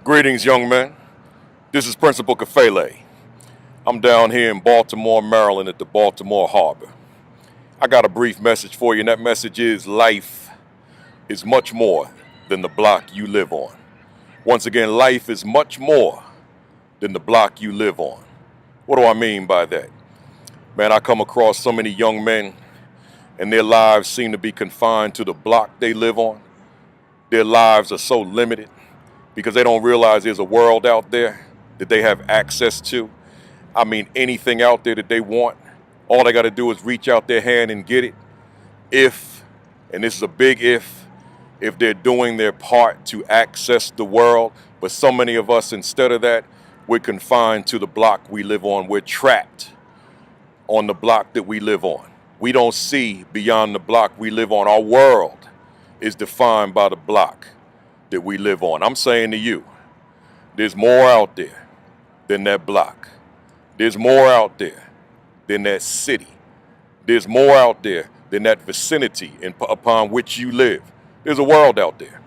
Greetings, young men. This is Principal Kafele. I'm down here in Baltimore, Maryland at the Baltimore Harbor. I got a brief message for you, and that message is life is much more than the block you live on. Once again, life is much more than the block you live on. What do I mean by that? Man, I come across so many young men, and their lives seem to be confined to the block they live on. Their lives are so limited because they don't realize there's a world out there that they have access to. I mean, anything out there that they want, all they got to do is reach out their hand and get it. If, and this is a big if they're doing their part to access the world. But so many of us, instead of that, we're confined to the block we live on. We're trapped on the block that we live on. We don't see beyond the block we live on. Our world is defined by the block that we live on. I'm saying to you, there's more out there than that block. There's more out there than that city. There's more out there than that vicinity upon which you live. There's a world out there.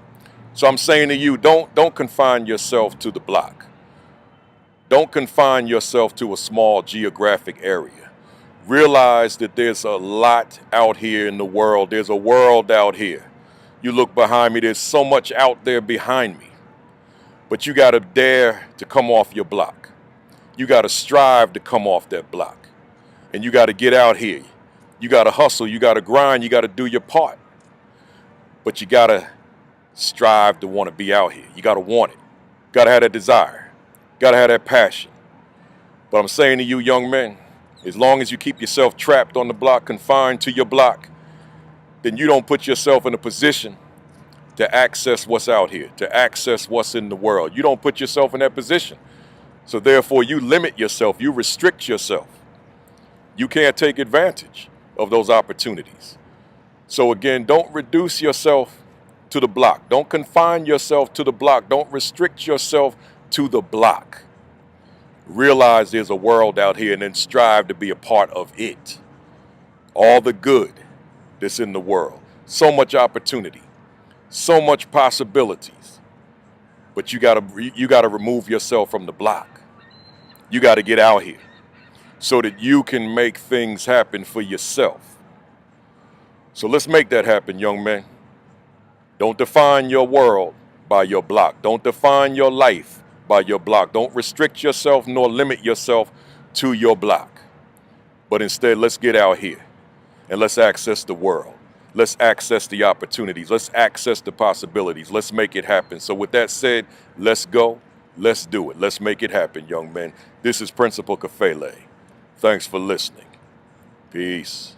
So I'm saying to you, don't confine yourself to the block. Don't confine yourself to a small geographic area. Realize that there's a lot out here in the world. There's a world out here. You look behind me, there's so much out there behind me. But you got to dare to come off your block. You got to strive to come off that block. And you got to get out here. You got to hustle, you got to grind, you got to do your part. But you got to strive to want to be out here. You got to want it. Got to have that desire. Got to have that passion. But I'm saying to you, young men, as long as you keep yourself trapped on the block, confined to your block, then you don't put yourself in a position to access what's out here, to access what's in the world. You don't put yourself in that position. So therefore, you limit yourself, you restrict yourself. You can't take advantage of those opportunities. So again, don't reduce yourself to the block. Don't confine yourself to the block. Don't restrict yourself to the block. Realize there's a world out here and then strive to be a part of it. All the good that's in the world. So much opportunity. So much possibilities. But you gotta remove yourself from the block. You gotta get out here so that you can make things happen for yourself. So let's make that happen, young men. Don't define your world by your block. Don't define your life by your block. Don't restrict yourself nor limit yourself to your block. But instead, let's get out here and let's access the world. Let's access the opportunities. Let's access the possibilities. Let's make it happen. So with that said, let's go. Let's do it. Let's make it happen, young men. This is Principal Kafele. Thanks for listening. Peace.